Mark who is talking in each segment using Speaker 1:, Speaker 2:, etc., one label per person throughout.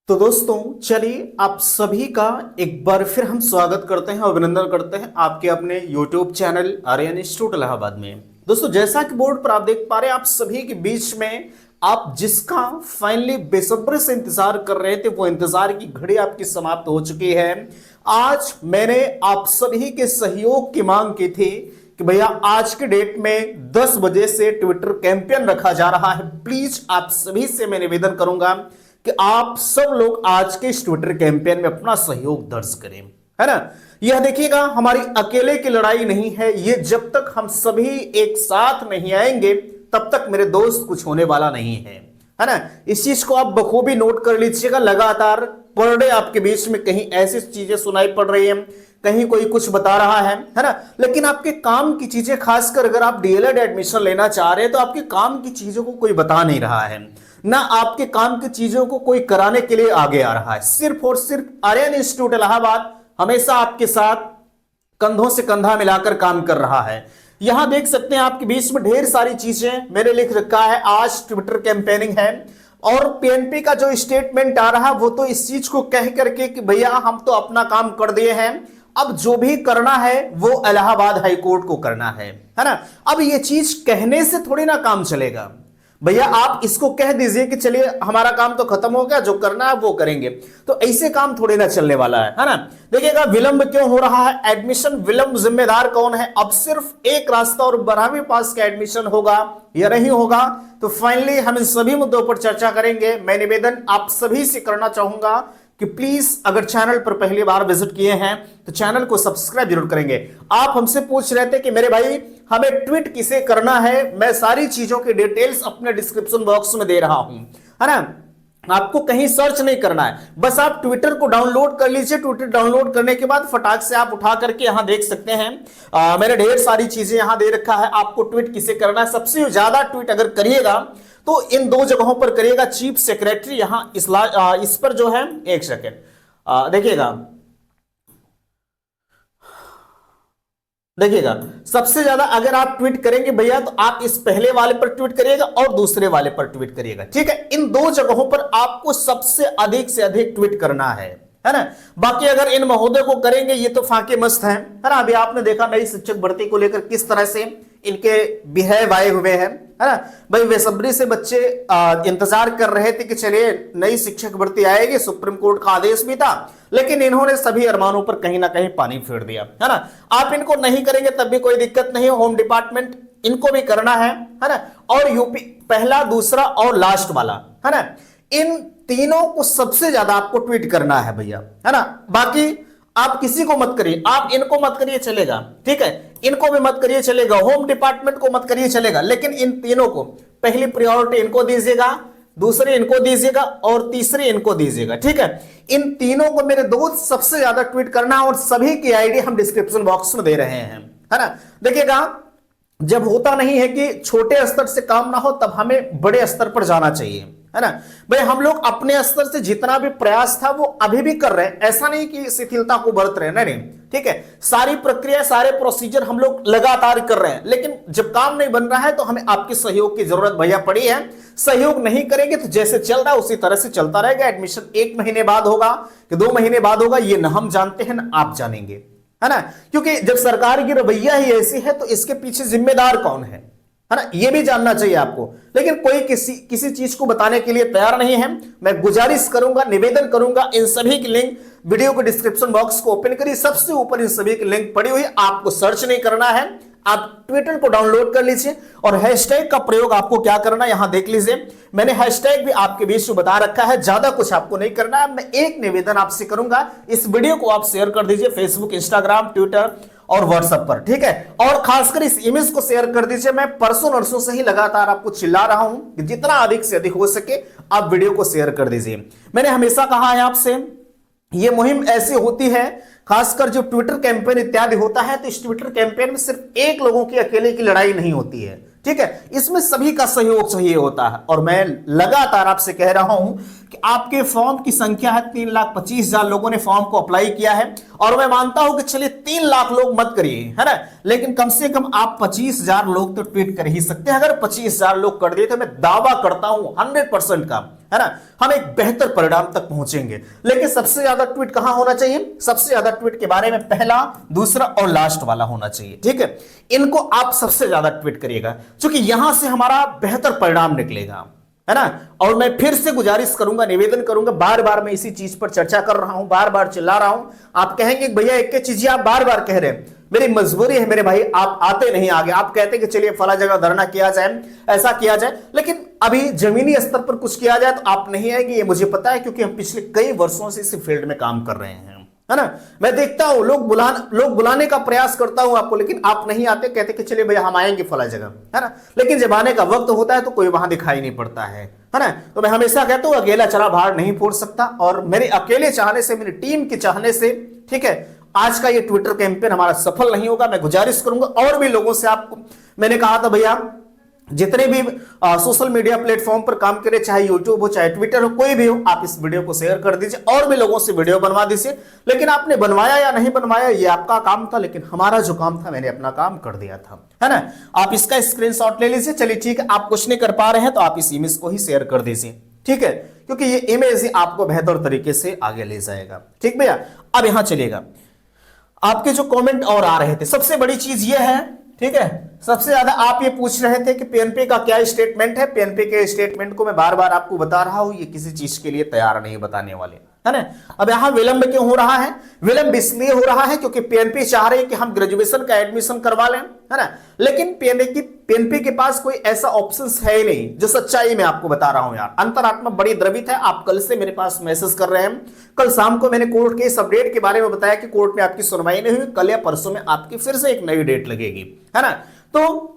Speaker 1: तो दोस्तों चलिए आप सभी का एक बार फिर हम स्वागत करते हैं, अभिनंदन करते हैं आपके अपने YouTube channel Aryan institute Allahabad में। दोस्तों जैसा कि बोर्ड पर आप देख पा रहे हैं, आप सभी के बीच में आप जिसका फाइनली बेसब्री से इंतजार कर रहे थे, वो इंतजार की घड़ी आपकी समाप्त हो चुकी है। आज मैंने आप सभी के सहयोग की मांग की थी कि भैया आज के डेट में 10 बजे से ट्विटर कैंपेन रखा जा रहा है। प्लीज आप सभी से मैं निवेदन करूंगा कि आप सब लोग आज के इस ट्विटर कैंपेन में अपना सहयोग दर्ज करें, है ना। यह देखिएगा, हमारी अकेले की लड़ाई नहीं है, ये जब तक हम सभी एक साथ नहीं आएंगे तब तक मेरे दोस्त कुछ होने वाला नहीं है ना। इस चीज को आप बखूबी नोट कर लीजिएगा। लगातार पर डे आपके बीच में कहीं ऐसी चीजें सुनाई पड़ रही हैं, कहीं कोई कुछ बता रहा है ना। लेकिन आपके काम की चीजें, खासकर अगर आप डीएलएड एडमिशन लेना चाह रहे हैं तो आपके काम की चीजों को कोई बता नहीं रहा है, ना आपके काम की चीजों को कोई कराने के लिए आगे आ रहा है। सिर्फ और सिर्फ आर्यन इंस्टीट्यूट इलाहाबाद हमेशा आपके साथ कंधों से कंधा मिलाकर काम कर रहा है। यहां देख सकते हैं आपके बीच में ढेर सारी चीजें मैंने लिख रखा है। आज ट्विटर कैंपेनिंग है और पीएनपी का जो स्टेटमेंट आ रहा है वो तो इस चीज को कह करके कि भैया हम तो अपना काम कर दिए हैं, अब जो भी करना है वो इलाहाबाद हाई कोर्ट को करना है ना। अब ये चीज कहने से थोड़ी ना काम चलेगा भैया, आप इसको कह दीजिए कि चलिए हमारा काम तो खत्म हो गया, जो करना है वो करेंगे, तो ऐसे काम थोड़े ना चलने वाला है ना। देखिएगा विलंब क्यों हो रहा है, एडमिशन विलंब जिम्मेदार कौन है। अब सिर्फ एक रास्ता और 12वीं पास का एडमिशन होगा या नहीं होगा, तो फाइनली हम इन सभी मुद्दों पर चर्चा करेंगे। मैं निवेदन आप सभी से करना चाहूंगा कि प्लीज अगर चैनल पर पहली बार विजिट किए हैं तो चैनल को सब्सक्राइब जरूर करेंगे। आप हमसे पूछ रहे थे कि मेरे भाई हमें ट्वीट किसे करना है, मैं सारी चीजों की डिटेल्स अपने डिस्क्रिप्शन बॉक्स में दे रहा हूं, है ना। आपको कहीं सर्च नहीं करना है, बस आप ट्विटर को डाउनलोड कर लीजिए। ट्विटर डाउनलोड करने के बाद फटाक से आप उठा करके यहां देख सकते हैं मैंने ढेर सारी चीजें यहां दे रखा है। आपको ट्वीट किसे करना है, सबसे ज्यादा ट्वीट अगर करिएगा तो इन दो जगहों पर करिएगा, चीफ सेक्रेटरी यहां इस पर जो है, एक सेकेंड देखिएगा सबसे ज्यादा अगर आप ट्वीट करेंगे भैया तो आप इस पहले वाले पर ट्वीट करिएगा और दूसरे वाले पर ट्वीट करिएगा, ठीक है। इन दो जगहों पर आपको सबसे अधिक से अधिक ट्वीट करना है ना। बाकी अगर इन महोदय को करेंगे ये तो फाके मस्त हैं, है ना। अभी आपने देखा नई शिक्षक भर्ती को लेकर किस तरह से इनके बिहेव आए हुए हैं, है ना। भाई बेसब्री से बच्चे इंतजार कर रहे थे कि चलिए नई शिक्षक भर्ती आएगी, सुप्रीम कोर्ट का आदेश भी था, लेकिन इन्होंने सभी अरमानों पर कहीं ना कहीं पानी फेर दिया, है ना। आप इनको नहीं करेंगे तब भी कोई दिक्कत नहीं है, होम डिपार्टमेंट इनको भी करना है ना। और यूपी पहला, दूसरा और लास्ट वाला, है ना, इन तीनों को सबसे ज्यादा आपको ट्वीट करना है भैया, है ना। बाकी आप किसी को मत करिए, आप इनको मत करिए चलेगा, ठीक है, इनको भी मत करिए चलेगा, होम डिपार्टमेंट को मत करिए चलेगा, लेकिन इन तीनों को पहली प्रायोरिटी इनको दीजिएगा, दूसरी इनको दीजिएगा और तीसरी इनको दीजिएगा, ठीक है। इन तीनों को मेरे दोस्त सबसे ज्यादा ट्वीट करना, और सभी की आईडी हम डिस्क्रिप्शन बॉक्स में दे रहे हैं, है ना। देखिएगा जब होता नहीं है कि छोटे स्तर से काम ना हो तब हमें बड़े स्तर पर जाना चाहिए, है ना। भाई हम लोग अपने स्तर से जितना भी प्रयास था वो अभी भी कर रहे हैं, ऐसा नहीं कि शिथिलता को बरत रहे हैं, नहीं, ठीक है। सारी प्रक्रिया, सारे प्रोसीजर हम लोग लगातार कर रहे हैं, लेकिन जब काम नहीं बन रहा है तो हमें आपके सहयोग की जरूरत भैया पड़ी है। सहयोग नहीं करेंगे तो जैसे चल रहा है उसी तरह से चलता रहेगा। एडमिशन 1 महीने बाद होगा कि 2 महीने बाद होगा, ये न हम जानते हैं न आप जानेंगे, है ना। क्योंकि जब सरकार की रवैया ही ऐसी है तो इसके पीछे जिम्मेदार कौन है ना, ये भी जानना चाहिए आपको। लेकिन कोई किसी चीज को बताने के लिए तैयार नहीं है। मैं गुजारिश करूंगा, निवेदन करूंगा, इन सभी की लिंक वीडियो के डिस्क्रिप्शन बॉक्स को ओपन करिए, सबसे ऊपर इन सभी की लिंक पड़ी हुई, आपको सर्च नहीं करना है, आप ट्विटर को डाउनलोड कर लीजिए। और हैशटैग का प्रयोग आपको क्या करना है यहां देख लीजिए, मैंने हैशटैग भी आपके बीच में बता रखा है, ज्यादा कुछ आपको नहीं करना है। मैं एक निवेदन आपसे करूंगा, इस वीडियो को आप शेयर कर दीजिए फेसबुक, इंस्टाग्राम, ट्विटर और व्हाट्सएप पर, ठीक है। और खासकर इस इमेज को शेयर कर दीजिए। मैं परसों नरसों से ही लगातार आपको चिल्ला रहा हूं कि जितना अधिक से अधिक हो सके आप वीडियो को शेयर कर दीजिए। मैंने हमेशा कहा है आपसे, यह मुहिम ऐसी होती है, खासकर जो ट्विटर कैंपेन इत्यादि होता है, तो इस ट्विटर कैंपेन में सिर्फ एक लोगों की अकेले की लड़ाई नहीं होती है, ठीक है। इसमें सभी का सहयोग चाहिए होता है। और मैं लगातार आपसे कह रहा हूं कि आपके फॉर्म की संख्या है 3,25,000 लोगों ने फॉर्म को अप्लाई किया है, और मैं मानता हूं कि चलिए 3 लाख लोग मत करिए, है ना, लेकिन कम से कम आप 25,000 लोग तो ट्वीट कर ही सकते हैं। अगर 25,000 लोग कर दिए तो मैं दावा करता हूं 100% का, है ना, हम एक बेहतर परिणाम तक पहुंचेंगे। लेकिन सबसे ज्यादा ट्वीट कहां होना चाहिए? सबसे ज्यादा ट्वीट के बारे में पहला, दूसरा और लास्ट वाला होना चाहिए, ठीक है। इनको आप सबसे ज्यादा ट्वीट करिएगा, क्योंकि यहां से हमारा बेहतर परिणाम निकलेगा, है ना। और मैं फिर से गुजारिश करूंगा, निवेदन करूंगा, बार बार मैं इसी चीज पर चर्चा कर रहा हूं, बार बार चिल्ला रहा हूं। आप कहेंगे भैया एक ही चीज आप बार बार कह रहे हैं, मेरी मजबूरी है मेरे भाई, आप आते नहीं आगे, आप कहते हैं कि चलिए फला जगह धरना किया जाए, ऐसा किया जाए, लेकिन अभी जमीनी स्तर पर कुछ किया जाए तो आप नहीं आएंगे, ये मुझे पता है, क्योंकि हम पिछले कई वर्षों से इस फील्ड में काम कर रहे हैं, है ना। मैं देखता हूं लोग बुलाने का प्रयास करता हूं आपको, लेकिन आप नहीं आते, कहते कि चलिए भैया हम आएंगे फला जगह, है ना, लेकिन जब आने का वक्त होता है तो कोई वहां दिखाई नहीं पड़ता है ना। तो मैं हमेशा कहता हूं अकेला चला बाहर नहीं फोड़ सकता, और मेरे अकेले चाहने से, मेरी टीम के चाहने से, ठीक है, आज का ये ट्विटर कैंपेन हमारा सफल नहीं होगा। मैं गुजारिश करूंगा और भी लोगों से, आपको मैंने कहा था भैया जितने भी सोशल मीडिया प्लेटफॉर्म पर काम करें, चाहे यूट्यूब हो चाहे ट्विटर हो, कोई भी हो, आप इस वीडियो को शेयर कर दीजिए और भी लोगों से वीडियो बनवा दीजिए। लेकिन आपने बनवाया या नहीं बनवाया ये आपका काम था, लेकिन हमारा जो काम था मैंने अपना काम कर दिया था, है ना। आप इसका स्क्रीनशॉट ले लीजिए। चलिए ठीक है, आप कुछ नहीं कर पा रहे हैं तो आप इस इमेज को ही शेयर कर दीजिए, ठीक है, क्योंकि ये इमेज ही आपको बेहतर तरीके से आगे ले जाएगा, ठीक भैया। अब यहां चलिएगा, आपके जो कमेंट और आ रहे थे, सबसे बड़ी चीज ये है, ठीक है, सबसे ज्यादा आप ये पूछ रहे थे कि पीएनपी का क्या स्टेटमेंट है। पीएनपी के स्टेटमेंट को मैं बार बार आपको बता रहा हूं, ये किसी चीज के लिए तैयार नहीं बताने वाले, है ना। अब यहां विलंब क्यों हो रहा है? विलंब इसलिए हो रहा है क्योंकि पीएनपी चाह रही है कि हम ग्रेजुएशन का एडमिशन करवा लें, है ना, लेकिन पीएनपी के पास कोई ऐसा ऑप्शन है ही नहीं, जो सच्चाई में आपको बता रहा हूं यार। अंतरात्मा बड़ी द्रवित है। आप कल से मेरे पास मैसेज कर रहे हैं, कल शाम को मैंने कोर्ट के इस अपडेट के बारे में बताया कि कोर्ट में आपकी सुनवाई नहीं हुई, कल या परसों में आपकी फिर से एक नई डेट लगेगी, है ना। तो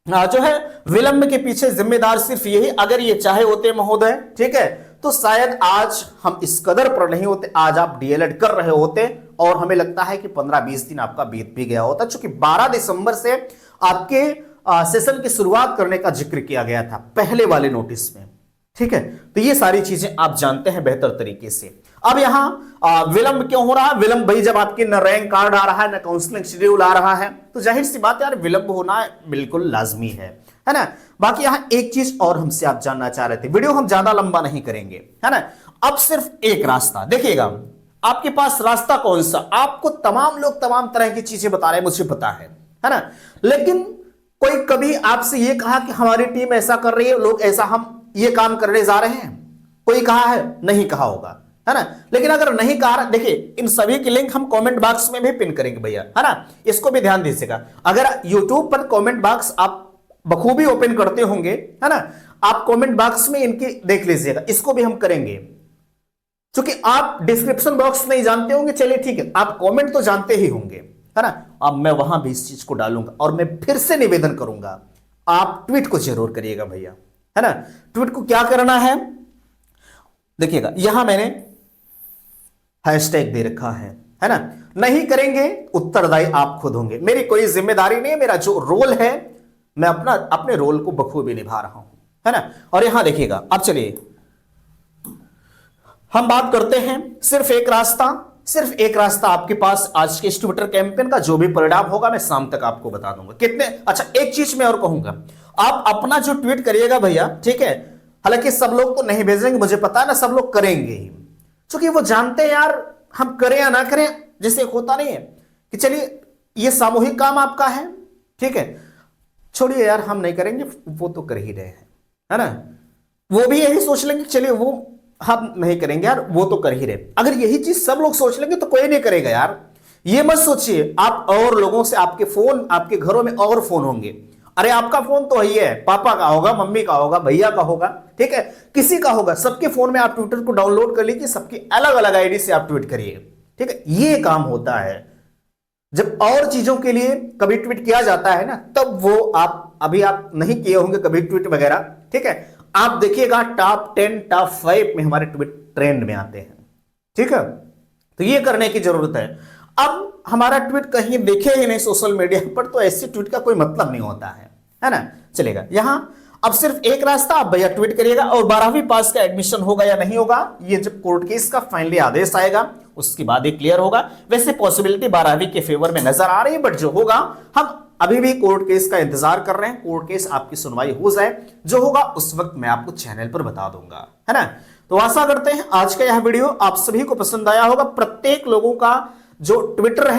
Speaker 1: जो है विलंब के पीछे जिम्मेदार सिर्फ यही, अगर ये चाहे होते महोदय, ठीक है, तो शायद आज हम इस कदर पर नहीं होते, आज आप डीएलएड कर रहे होते और हमें लगता है कि 15-20 दिन आपका बीत भी गया होता, क्योंकि 12 दिसंबर से आपके सेशन की शुरुआत करने का जिक्र किया गया था पहले वाले नोटिस में, ठीक है। तो ये सारी चीजें आप जानते हैं बेहतर तरीके से। अब यहां विलंब क्यों हो रहा है? विलंब भाई जब आपकी न रैंक कार्ड आ रहा है, न काउंसलिंग शेड्यूल आ रहा है, तो जाहिर सी बात यार विलंब होना बिल्कुल लाजमी है ना। बाकी यहां एक चीज और हमसे आप जानना चाह रहे थे, वीडियो हम ज्यादा लंबा नहीं करेंगे, है ना। अब सिर्फ एक रास्ता देखिएगा, आपके पास रास्ता कौन सा? आपको तमाम लोग तमाम तरह की चीजें बता रहे हैं, मुझे पता है ना, लेकिन कोई कभी आपसे यह कहा कि हमारी टीम ऐसा कर रही है, लोग ऐसा, हम ये काम करने जा रहे हैं, कोई कहा है? नहीं कहा होगा, है ना। लेकिन अगर नहीं कहा, देखिए इन सभी की लिंक हम कमेंट बॉक्स में भी पिन करेंगे भैया, है ना, इसको भी ध्यान दीजिएगा। अगर यूट्यूब पर कमेंट बॉक्स आप बखूबी ओपन करते होंगे, है ना, आप कमेंट बॉक्स में इनकी देख लीजिएगा, इसको भी हम करेंगे, क्योंकि आप डिस्क्रिप्शन बॉक्स नहीं जानते होंगे, चलिए ठीक है, आप कमेंट तो जानते ही होंगे, है ना। अब मैं वहां भी इस चीज को डालूंगा, और मैं फिर से निवेदन करूंगा, आप ट्वीट को जरूर करिएगा भैया, है ना। ट्वीट को क्या करना है देखिएगा, यहां मैंने हैशटैग दे रखा है ना। नहीं करेंगे उत्तरदायी आप खुद होंगे, मेरी कोई जिम्मेदारी नहीं है, मेरा जो रोल है मैं अपने रोल को बखूबी निभा रहा हूं, है ना। और यहां देखिएगा, अब चलिए हम बात करते हैं सिर्फ एक रास्ता आपके पास। आज के इस ट्विटर कैंपेन का जो भी परिणाम होगा मैं शाम तक आपको बता दूंगा कितने। अच्छा एक चीज मैं और कहूंगा, आप अपना जो ट्वीट करिएगा भैया, ठीक है, हालांकि सब लोग तो नहीं भेजेंगे, मुझे पता है ना, सब लोग करेंगे ही, क्योंकि वो जानते हैं यार हम करें या ना करें, जैसे होता नहीं है कि चलिए ये सामूहिक काम आपका है, ठीक है, छोड़िए यार हम नहीं करेंगे, वो तो कर ही रहे हैं, है ना। वो भी यही सोच लेंगे, चलिए वो हम नहीं करेंगे यार, वो तो कर ही रहे। अगर यही चीज सब लोग सोच लेंगे तो कोई नहीं करेगा यार। ये मत सोचिए आप और लोगों से, आपके फोन, आपके घरों में और फोन होंगे, अरे आपका फोन तो ही है, पापा का होगा, मम्मी का होगा, भैया का होगा, ठीक है, किसी का होगा, सबके फोन में आप ट्विटर को डाउनलोड कर लीजिए, सबकी अलग अलग आईडी से आप ट्वीट करिए, ठीक है। ये काम होता है जब और चीजों के लिए कभी ट्वीट किया जाता है ना, तब वो अभी आप नहीं किए होंगे कभी ट्वीट वगैरह, ठीक है, आप देखिएगा टॉप 10 टॉप 5 में हमारे ट्वीट ट्रेंड में आते हैं, ठीक है। तो ये करने की जरूरत है। अब हमारा ट्वीट कहीं देखे ही नहीं सोशल मीडिया पर, तो ऐसी ट्वीट का कोई मतलब नहीं होता है ना, चलेगा। यहां अब सिर्फ एक रास्ता, आप भैया ट्वीट करिएगा और 12वीं पास का एडमिशन होगा या नहीं होगा, ये जब कोर्ट केस का फाइनली आदेश आएगा उसके बाद ही क्लियर होगा। वैसे पॉसिबिलिटी 12वीं के फेवर में नजर आ रही है, बट जो होगा, हम अभी भी कोर्ट केस का इंतजार कर रहे हैं। कोर्ट केस आपकी सुनवाई हो जाए, जो होगा उस वक्त मैं आपको चैनल पर बता दूंगा, है ना। तो आशा करते हैं आज का यह वीडियो आप सभी को पसंद आया होगा। प्रत्येक लोगों का जो ट्विटर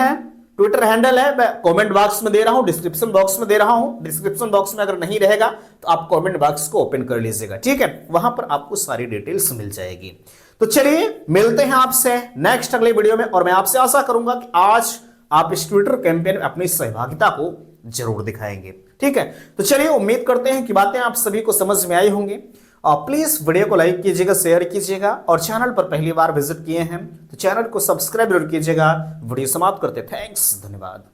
Speaker 1: हैंडल है मैं कमेंट बॉक्स में दे रहा हूं, डिस्क्रिप्शन बॉक्स में दे रहा हूं। डिस्क्रिप्शन बॉक्स में अगर नहीं रहेगा तो आप कमेंट बॉक्स को ओपन कर लीजिएगा, ठीक है, वहां पर आपको सारी डिटेल्स मिल जाएगी। तो चलिए मिलते हैं आपसे नेक्स्ट अगले वीडियो में, और मैं आपसे आशा करूंगा कि आज आप इस ट्विटर कैंपेन में अपनी सहभागिता को जरूर दिखाएंगे, ठीक है। तो चलिए उम्मीद करते हैं कि बातें आप सभी को समझ में आई होंगी। और प्लीज वीडियो को लाइक कीजिएगा, शेयर कीजिएगा, और चैनल पर पहली बार विजिट किए हैं तो चैनल को सब्सक्राइब जरूर कीजिएगा। वीडियो समाप्त करते, थैंक्स, धन्यवाद।